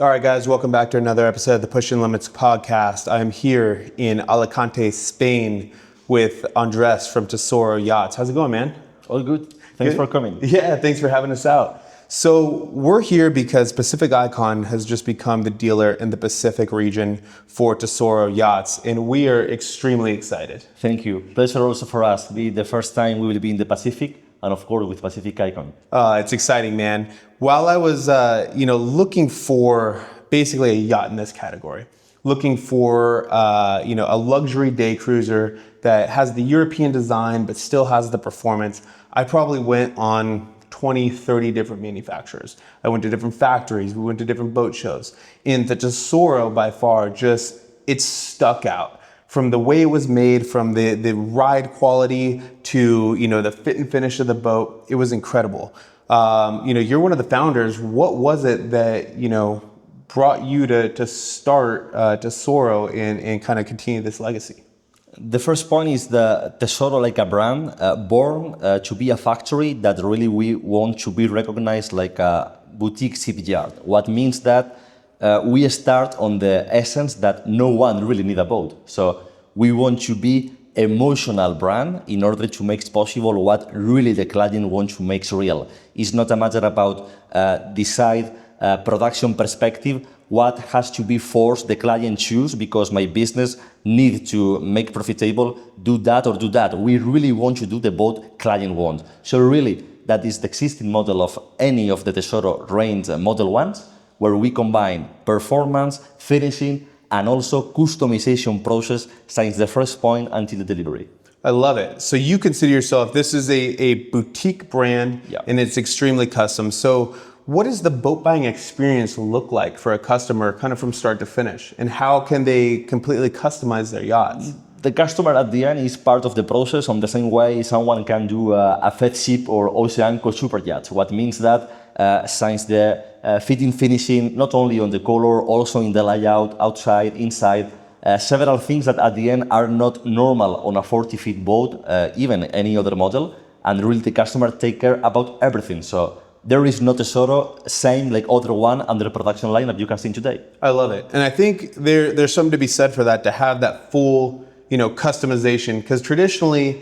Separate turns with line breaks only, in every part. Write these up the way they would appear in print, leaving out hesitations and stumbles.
All right, guys, welcome back to another episode of the Pushing Limits podcast. I'm here in Alicante, Spain with Andrés from Tesoro Yachts. How's it going, man?
All good. Thanks for coming.
Yeah, thanks for having us out. So we're here because Pacific Icon has just become the dealer in the Pacific region for Tesoro Yachts, and we are extremely excited.
Thank you. Pleasure also for us. Be the first time we will be in the Pacific, and of course with Pacific Icon.
It's exciting, man. While I was, looking for basically a yacht in this category, looking for, a luxury day cruiser that has the European design but still has the performance, I probably went on 20, 30 different manufacturers. I went to different factories. We went to different boat shows. And the Tesoro by far it stuck out. From the way it was made, from the ride quality to, the fit and finish of the boat, it was incredible. You're one of the founders. What was it that, brought you to start Tesoro and kind of continue this legacy?
The first point is the Tesoro like a brand, born to be a factory that really we want to be recognized like a boutique shipyard. What means that we start on the essence that no one really need a boat. So we want to be emotional brand in order to make possible what really the client wants to make real. It's not a matter about decide production perspective, what has to be forced the client choose because my business need to make profitable, do that or do that. We really want to do the boat client want. So really, that is the existing model of any of the Tesoro range Model 1s, where we combine performance, finishing, and also customization process since the first point until the delivery.
I love it. So you consider yourself, this is a boutique brand, and it's extremely custom. So what does the boat buying experience look like for a customer kind of from start to finish? And how can they completely customize their yachts?
The customer at the end is part of the process on the same way someone can do a Fed ship or Oceanco super yacht. What means that since the fitting finishing, not only on the color, also in the layout, outside, inside, several things that at the end are not normal on a 40-feet boat, even any other model, and really the customer take care about everything. So there is no Tesoro same like other one under the production line that you can see today.
I love it. And I think there's something to be said for that, to have that full, customization, because traditionally,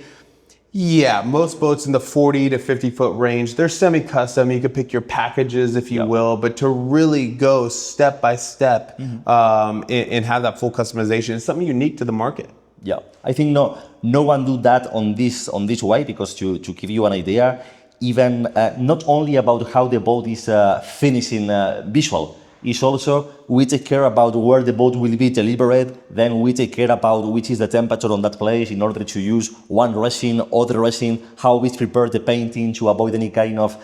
most boats in the 40 to 50 foot range, they're semi-custom. You could pick your packages, if you will, but to really go step by step and have that full customization is something unique to the market.
Yeah, I think no one do that on this way, because to give you an idea, even not only about how the boat is finishing visual, it's also we take care about where the boat will be delivered, then we take care about which is the temperature on that place in order to use one resin, other resin, how we prepare the painting to avoid any kind of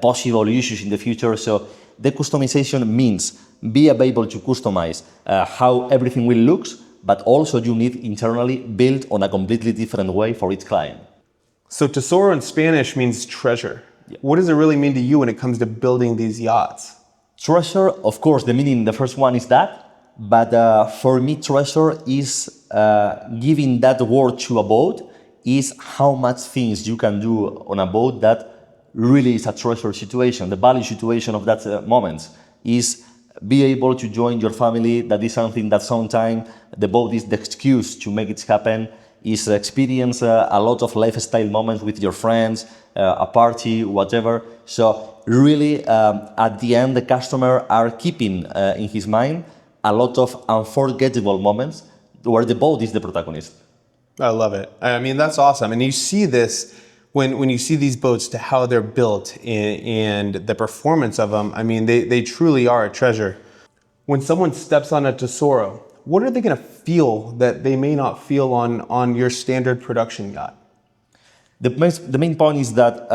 possible issues in the future. So the customization means be able to customize how everything will look, but also you need internally build on a completely different way for each client.
So Tesoro in Spanish means treasure. Yeah. What does it really mean to you when it comes to building these yachts?
Treasure, of course, the meaning, the first one is that, but for me, treasure is giving that word to a boat, is how much things you can do on a boat that really is a treasure situation. The value situation of that moment is be able to join your family. That is something that sometimes the boat is the excuse to make it happen, is experience a lot of lifestyle moments with your friends, a party, whatever. So really, at the end, the customer are keeping in his mind a lot of unforgettable moments where the boat is the protagonist.
I love it. I mean, that's awesome. And you see this when you see these boats, to how they're built and the performance of them. I mean, they truly are a treasure. When someone steps on a Tesoro, what are they going to feel that they may not feel on your standard production yacht?
The main point is that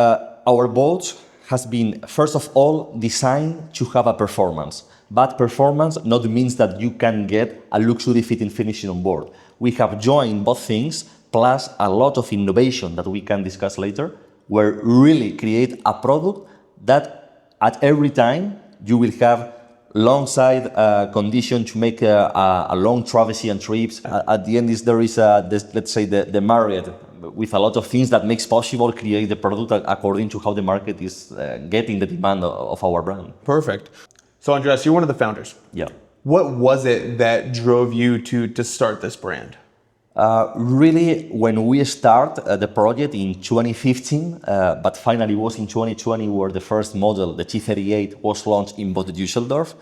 our boat has been, first of all, designed to have a performance. But performance not means that you can get a luxury fitting finishing on board. We have joined both things, plus a lot of innovation that we can discuss later, where really create a product that at every time you will have long side condition to make a long travesty and trips. At the end, there is let's say the Marriott with a lot of things that makes possible create the product according to how the market is getting the demand of our brand.
Perfect. So Andres, you're one of the founders.
Yeah.
What was it that drove you to start this brand?
Really, when we start the project in 2015, but finally was in 2020 where the first model, the T38, was launched in Bad Düsseldorf.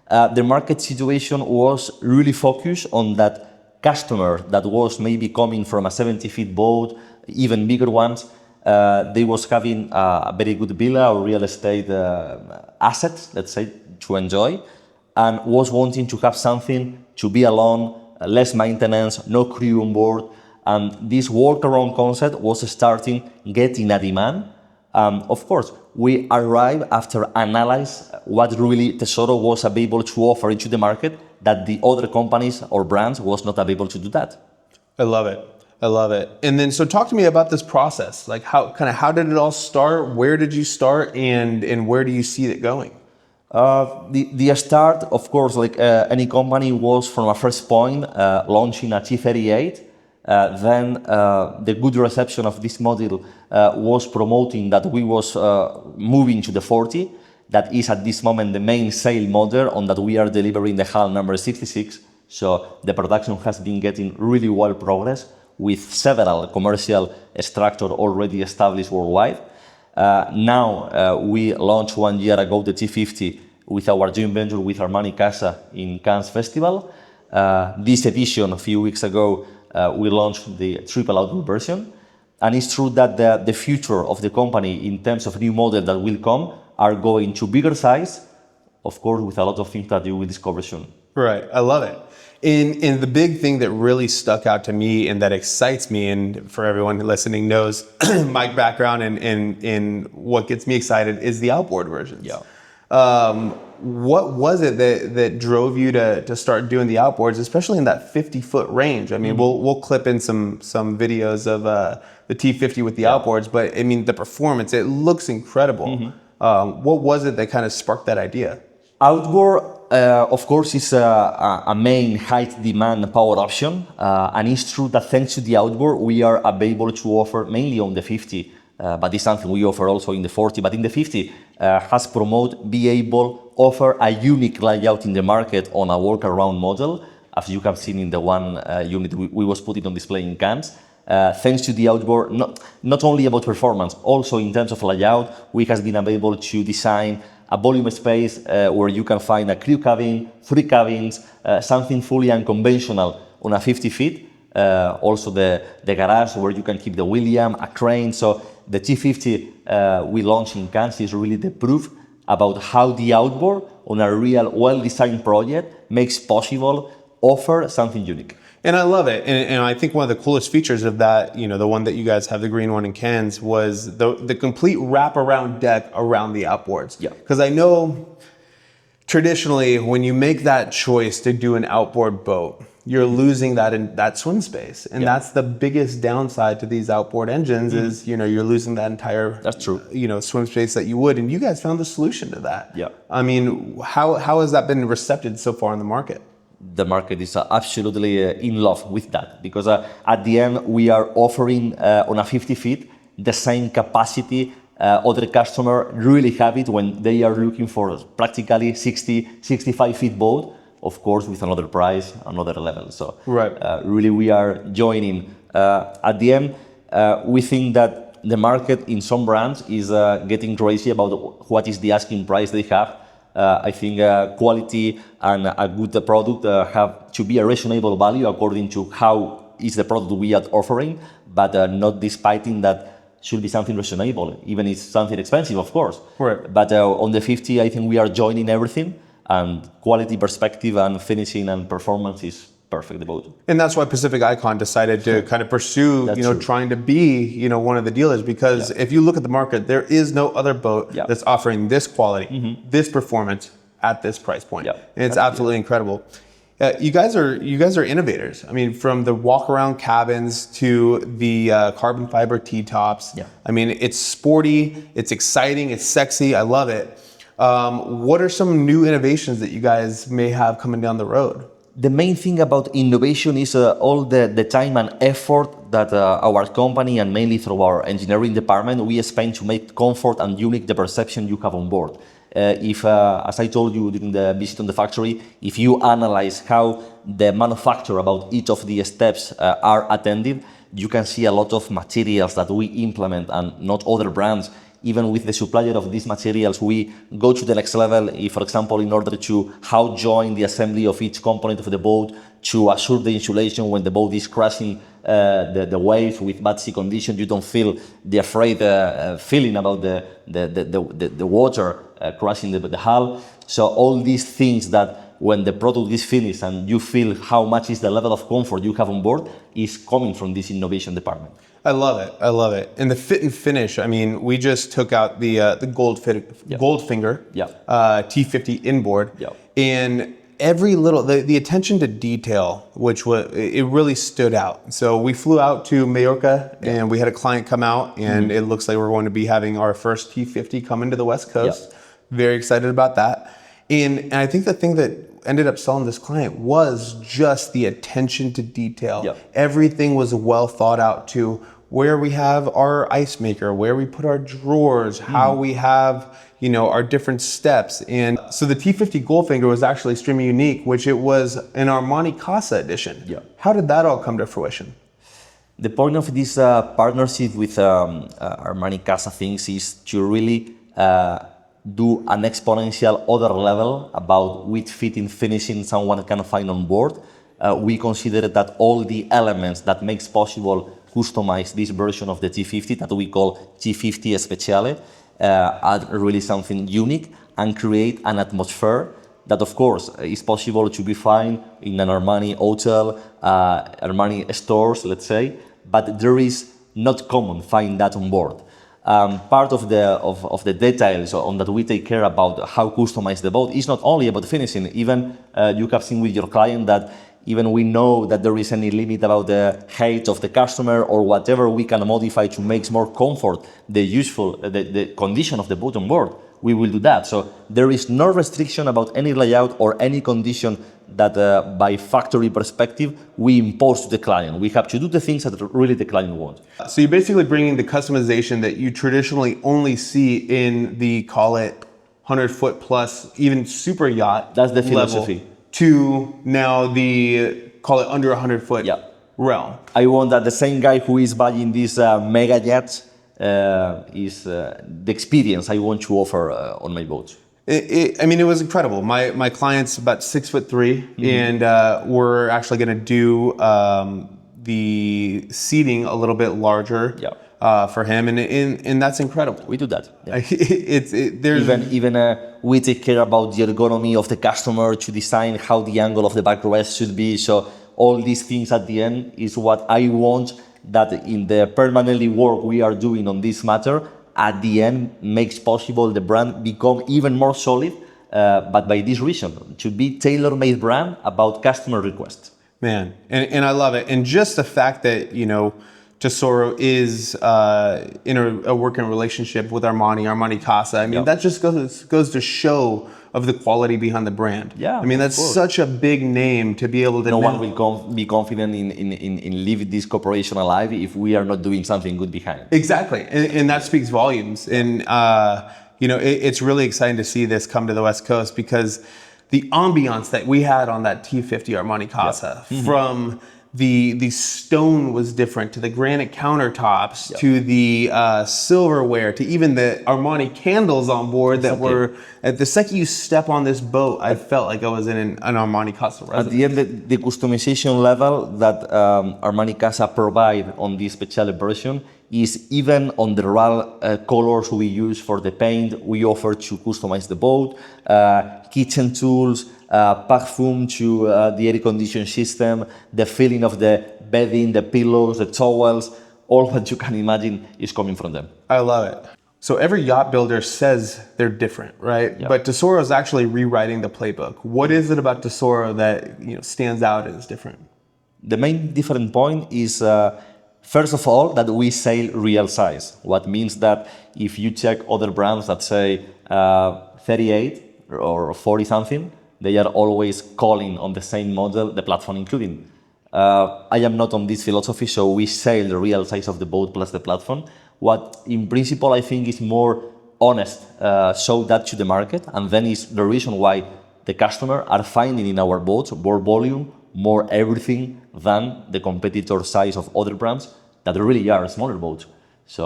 The market situation was really focused on that customer that was maybe coming from a 70-feet boat, even bigger ones. They was having a very good villa or real estate assets, let's say, to enjoy, and was wanting to have something to be alone, less maintenance, no crew on board, and this walk-around concept was starting getting a demand. Of course, we arrived after analyze what really Tesoro was able to offer into the market that the other companies or brands was not able to do that.
I love it. I love it. And then, so talk to me about this process. Like how did it all start? Where did you start, and where do you see it going?
The start, of course, like any company, was from a first point, launching a T38. Then the good reception of this model was promoting that we was moving to the 40. That is at this moment the main sale model on that we are delivering the hull number 66. So the production has been getting really well progress with several commercial structures already established worldwide. Now we launched 1 year ago the T50 with our joint venture with Armani Casa in Cannes Festival. This edition, a few weeks ago, we launched the triple outdoor version. And it's true that the future of the company in terms of new models that will come are going to bigger size, of course, with a lot of things that you will discover soon.
Right, I love it. And the big thing that really stuck out to me and that excites me, and for everyone listening knows my background and what gets me excited, is the outboard versions.
Yeah.
What was it that drove you to start doing the outboards, especially in that 50-foot range? I mean, we'll clip in some videos of the T50 with the outboards, but I mean, the performance, it looks incredible. What was it that kind of sparked that idea?
Outboard, of course, is a main height demand power option, and it's true that thanks to the outboard, we are able to offer mainly on the 50, but it's something we offer also in the 40, but in the 50 has promoted be able offer a unique layout in the market on a walk-around model, as you have seen in the one unit we was putting on display in Cannes. Thanks to the outboard, not only about performance, also in terms of layout, we have been able to design a volume space where you can find a crew cabin, 3 cabins, something fully unconventional on a 50 feet. Also the garage where you can keep the William, a crane. So the T50 we launched in Cannes is really the proof about how the outboard on a real well-designed project makes possible offer something unique.
And I love it. And I think one of the coolest features of that, you know, the one that you guys have, the green one in Cannes, was the complete wraparound deck around the outboards.
Yeah.
Because I know traditionally when you make that choice to do an outboard boat, you're losing that in that swim space. And that's the biggest downside to these outboard engines is, you know, you're losing that entire,
That's true.
You know, swim space that you would. And you guys found the solution to that.
Yeah.
I mean, how has that been recepted so far in the market?
The market is absolutely in love with that, because at the end we are offering on a 50 feet the same capacity other customer really have it when they are looking for practically 65 feet boat, of course with another price, another level. So really we are joining. At the end we think that the market in some brands is getting crazy about what is the asking price they have. I think quality and a good product have to be a reasonable value according to how is the product we are offering, but not despiting that should be something reasonable, even if it's something expensive, of course.
Right.
But on the 50, I think we are joining everything, and quality, perspective, and finishing and performance is perfect about it.
And that's why Pacific Icon decided to kind of pursue,
That's
you know,
true.
trying to be, one of the dealers, because if you look at the market, there is no other boat that's offering this quality, this performance at this price point. And it's absolutely incredible. You guys are innovators. I mean, from the walk-around cabins to the carbon fiber T-tops. I mean, it's sporty, it's exciting, it's sexy. I love it. What are some new innovations that you guys may have coming down the road?
The main thing about innovation is all the time and effort that our company, and mainly through our engineering department, we spend to make comfort and unique the perception you have on board. If, as I told you during the visit on the factory, if you analyze how the manufacturer about each of the steps are attended, you can see a lot of materials that we implement and not other brands. Even with the supplier of these materials, we go to the next level. If, for example, in order to how join the assembly of each component of the boat to assure the insulation when the boat is crashing the waves with bad sea conditions, you don't feel the afraid feeling about the water crashing the hull. So all these things that when the product is finished and you feel how much is the level of comfort you have on board is coming from this innovation department.
I love it. I love it. And the fit and finish. I mean, we just took out the Goldfinger T50 inboard, and every little the attention to detail, which was it really stood out. So we flew out to Mallorca, and we had a client come out, and it looks like we're going to be having our first T50 come into the West Coast. Very excited about that. And I think the thing that ended up selling this client was just the attention to detail. Everything was well thought out to where we have our ice maker, where we put our drawers, how we have, our different steps. And so the T50 Goldfinger was actually extremely unique, which it was an Armani Casa edition. How did that all come to fruition?
The point of this partnership with Armani Casa things is to really do an exponential other level about which fitting finishing someone can find on board. We consider that all the elements that makes possible customize this version of the T50 that we call T50 Speciale are really something unique and create an atmosphere that of course is possible to be found in an Armani hotel, Armani stores, let's say, but there is not common find that on board. Part of the details on that we take care about how customize the boat is not only about finishing. Even you have seen with your client that even we know that there is any limit about the height of the customer or whatever we can modify to make more comfort the condition of the boat on board, we will do that. So there is no restriction about any layout or any condition that by factory perspective we impose to the client. We have to do the things that really the client wants.
So you're basically bringing the customization that you traditionally only see in the, call it 100-foot plus, even super yacht.
That's the philosophy.
To now the, call it under 100-foot realm.
I want that the same guy who is buying these mega yachts is the experience I want to offer on my boat.
It was incredible. My client's about 6'3", and we're actually going to do the seating a little bit larger for him, and that's incredible.
We do that.
There's
we take care about the ergonomy of the customer to design how the angle of the backrest should be. So all these things at the end is what I want that in the permanently work we are doing on this matter, at the end makes possible the brand become even more solid, but by this reason, to be tailor-made brand about customer requests.
Man, and I love it. And just the fact that, Tesoro is in a working relationship with Armani Casa. That just goes to show of the quality behind the brand. That's such a big name to be able to.
No one will be confident in leaving this corporation alive if we are not doing something good behind.
Exactly, and that speaks volumes. And it's really exciting to see this come to the West Coast because the ambiance that we had on that T50 Armani Casa from. The stone was different, to the granite countertops, to the silverware, to even the Armani candles on board that were, at the second you step on this boat, I felt like I was in an Armani Casa residence.
At the end, the customization level that Armani Casa provide on this special version is even on the raw colors we use for the paint, we offer to customize the boat, kitchen tools, parfum to the air conditioning system, the feeling of the bedding, the pillows, the towels, all what you can imagine is coming from them.
I love it. So every yacht builder says they're different, right? But Tesoro is actually rewriting the playbook. What is it about Tesoro that stands out as different?
The main different point is first of all that we sell real size. What means that if you check other brands that say 38 or 40 something, they are always calling on the same model, the platform including. I am not on this philosophy, so we sell the real size of the boat plus the platform. What in principle I think is more honest, show that to the market, and then is the reason why the customer are finding in our boats more volume, more everything than the competitor size of other brands that really are smaller boats. So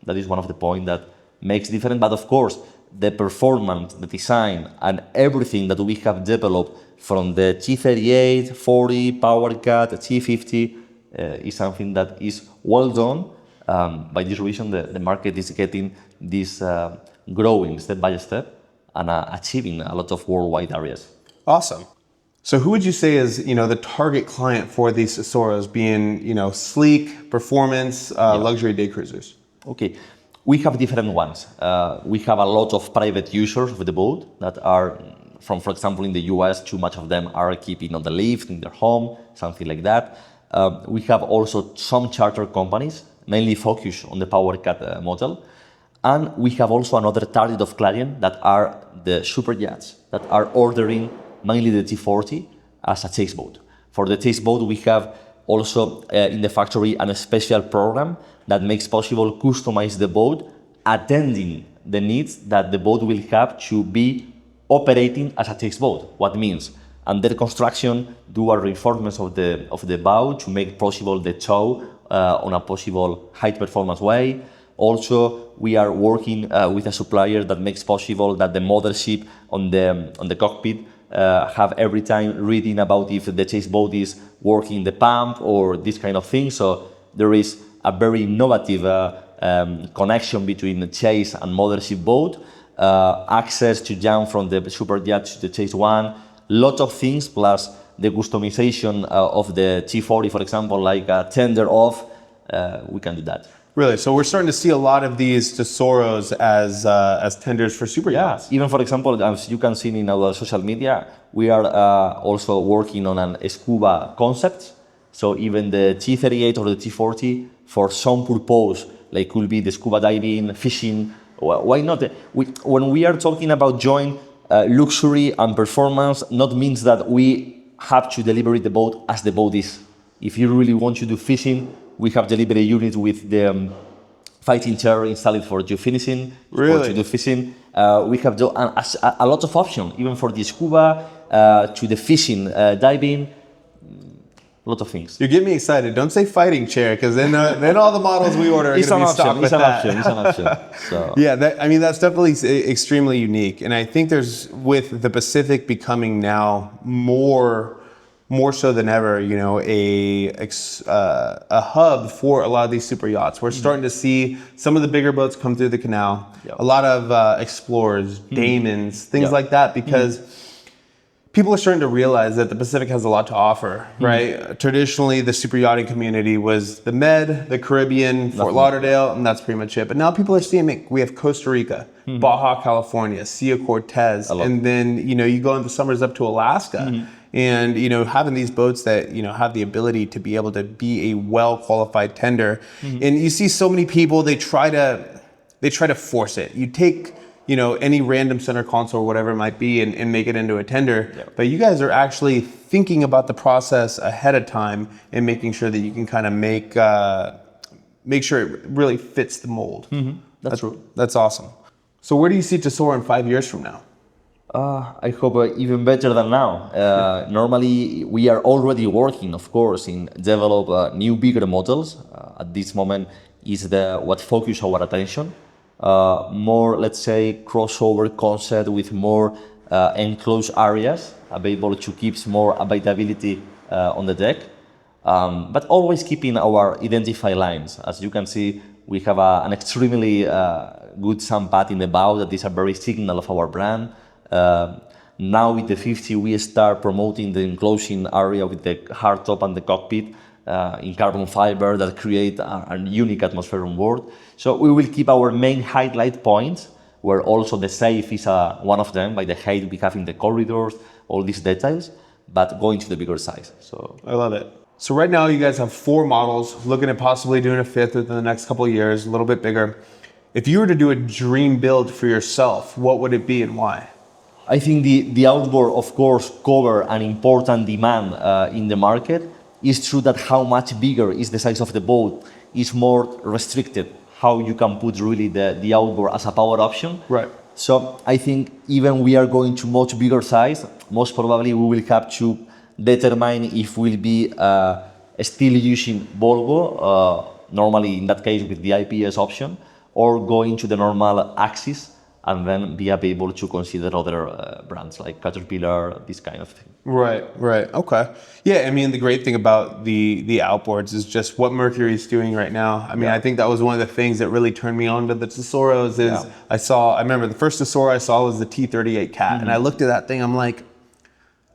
that is one of the points that makes different. But of course, the performance, the design, and everything that we have developed from the T38, 40, Power Cat, T50 is something that is well done. By this reason, the market is getting this growing step by step and achieving a lot of worldwide areas.
Awesome. So who would you say is, the target client for these Tesoros, being, sleek, performance, luxury day cruisers?
Okay, we have different ones. We have a lot of private users of the boat that are from, for example, in the US, too much of them are keeping on the lift in their home, something like that. We have also some charter companies, mainly focused on the Power Cat model. And we have also another target of client that are the super yachts that are ordering mainly the T40 as a chase boat. For the chase boat, we have also in the factory a special program that makes possible customize the boat, attending the needs that the boat will have to be operating as a chase boat. What means? Under construction, do a reinforcement of the bow to make possible the tow on a possible high performance way. Also, we are working with a supplier that makes possible that the mothership on the cockpit have every time reading about if the chase boat is working the pump or this kind of thing. So there is a very innovative connection between the chase and mothership boat, access to jump from the super yacht to the chase one, lot of things, plus the customization of the T40, for example, like a tender off, we can do that.
Really? So we're starting to see a lot of these Tesoros as tenders for super yachts.
Even, for example, as you can see in our social media, we are also working on a scuba concept. So even the T38 or the T40, for some purpose, like could be the scuba diving, fishing, why not? When we are talking about joint luxury and performance, not means that we have to deliver the boat as the boat is. If you really want to do fishing, we have delivery unit with the fighting chair installed for you finishing,
really?
For to do fishing. We have a lot of options, even for the scuba, to the fishing, diving, a lot of things.
You get me excited. Don't say fighting chair, because then all the models we order are going to be stocked with that.
It's an option. So.
Yeah, that's definitely extremely unique. And I think there's, with the Pacific becoming now more so than ever, a hub for a lot of these super yachts. We're starting to see some of the bigger boats come through the canal.
Yep.
A lot of Explorers, Damons, things like that, because people are starting to realize that the Pacific has a lot to offer, right? Traditionally, the super yachting community was the Med, the Caribbean, Fort Lauderdale, and that's pretty much it. But now people are seeing, we have Costa Rica, Baja California, Sea Cortez, and then, you go in the summers up to Alaska. And, having these boats that, have the ability to be able to be a well-qualified tender. And you see so many people, they try to force it. You take, any random center console or whatever it might be and make it into a tender. Yep. But you guys are actually thinking about the process ahead of time and making sure that you can kind of make sure it really fits the mold.
That's true.
That's awesome. So where do you see Tesoro in 5 years from now?
I hope even better than now. Normally, we are already working, of course, in develop new, bigger models. At this moment, is what focus our attention. More, let's say, crossover concept with more enclosed areas, available to keep more availability on the deck, but always keeping our identified lines. As you can see, we have an extremely good sandpad in the bow that is a very signal of our brand. Now with the 50, we start promoting the enclosing area with the hardtop and the cockpit in carbon fiber that create a unique atmosphere on board. So we will keep our main highlight points, where also the safe is one of them, by the height we have in the corridors, all these details, but going to the bigger size. So
I love it. So right now you guys have 4 models, looking at possibly doing a 5th within the next couple of years, a little bit bigger. If you were to do a dream build for yourself, what would it be and why?
I think the outboard, of course, cover an important demand in the market. It's true that how much bigger is the size of the boat is more restricted how you can put really the outboard as a power option.
Right.
So I think even we are going to much bigger size, most probably we will have to determine if we'll be still using Volvo, normally in that case with the IPS option, or going to the normal axis and then be able to consider other brands like Caterpillar, this kind of thing.
Right, right. Okay. Yeah, I mean, the great thing about the outboards is just what Mercury is doing right now. I mean, I think that was one of the things that really turned me on to the Tesoros is I remember the first Tesoro I saw was the T38 Cat, and I looked at that thing, I'm like,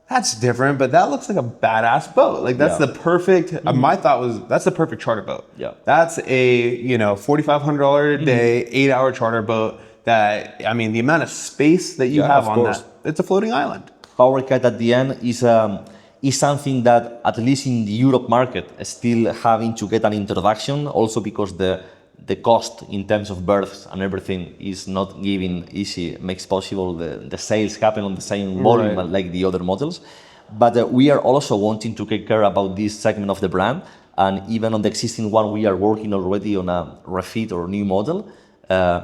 that's different, but that looks like a badass boat. Like that's the perfect, my thought was, that's the perfect charter boat.
Yeah.
That's a, $4,500 a day, 8-hour charter boat that, I mean, the amount of space that you have on that, it's a floating island.
Power cat at the end is something that, at least in the Europe market, is still having to get an introduction, also because the cost in terms of berths and everything is not giving easy, makes possible the sales happen on the same volume like the other models. But we are also wanting to take care about this segment of the brand, and even on the existing one, we are working already on a refit or new model.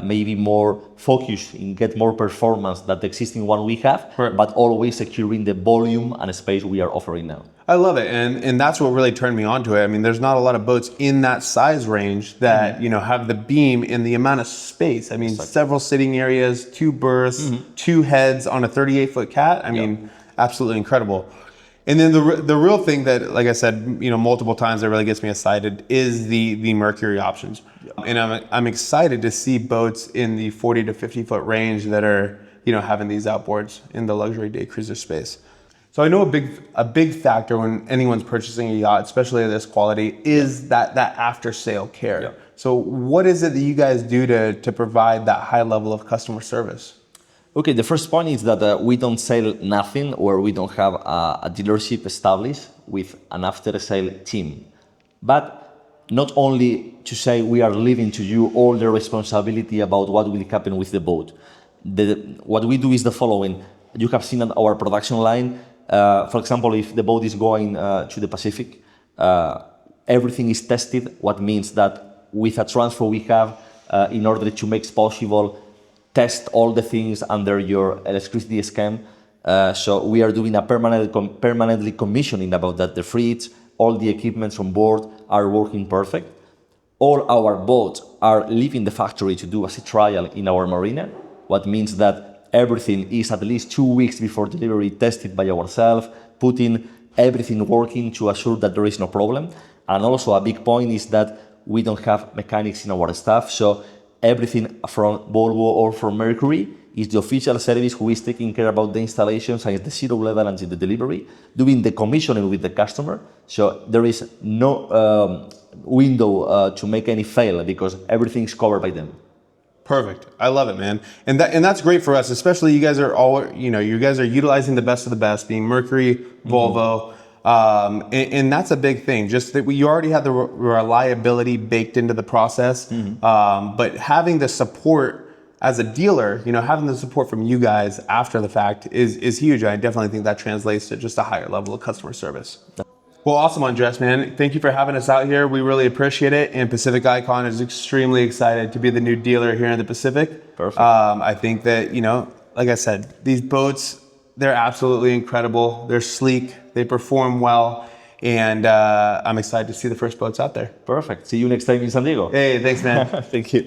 Maybe more focused in get more performance than the existing one we have, but always securing the volume and space we are offering now.
I love it, and that's what really turned me on to it. I mean, there's not a lot of boats in that size range that have the beam and the amount of space. I mean, several sitting areas, 2 berths, 2 heads on a 38-foot cat. I mean, absolutely incredible. And then the real thing that, like I said, multiple times that really gets me excited is the Mercury options. And I'm excited to see boats in the 40 to 50 foot range that are, having these outboards in the luxury day cruiser space. So I know a big factor when anyone's purchasing a yacht, especially of this quality, is that after sale care. Yeah. So what is it that you guys do to provide that high level of customer service?
Okay, the first point is that we don't sell nothing, or we don't have a dealership established with an after-sale team. But not only to say we are leaving to you all the responsibility about what will happen with the boat. What we do is the following. You have seen on our production line, for example, if the boat is going to the Pacific, everything is tested, what means that with a transfer we have, in order to make possible test all the things under your electricity scheme. So we are doing a permanently commissioning about that. The fridge, all the equipment on board are working perfect. All our boats are leaving the factory to do a sea trial in our marina, what means that everything is at least 2 weeks before delivery tested by ourselves, putting everything working to assure that there is no problem. And also a big point is that we don't have mechanics in our staff, so everything from Volvo or from Mercury is the official service who is taking care about the installations at the 0 level until the delivery, doing the commissioning with the customer. So there is no window to make any fail because everything is covered by them.
Perfect. I love it, man. And that's great for us, especially you guys are you guys are utilizing the best of the best, being Mercury, Volvo. And that's a big thing, just that you already have the reliability baked into the process. But having the support as a dealer, having the support from you guys after the fact is huge. I definitely think that translates to just a higher level of customer service. Well, awesome, Andrés, man. Thank you for having us out here. We really appreciate it. And Pacific Icon is extremely excited to be the new dealer here in the Pacific.
Perfect.
I think that, like I said, these boats, they're absolutely incredible. They're sleek. They perform well. And I'm excited to see the first boats out there.
Perfect. See you next time in San Diego.
Hey, thanks, man.
Thank you.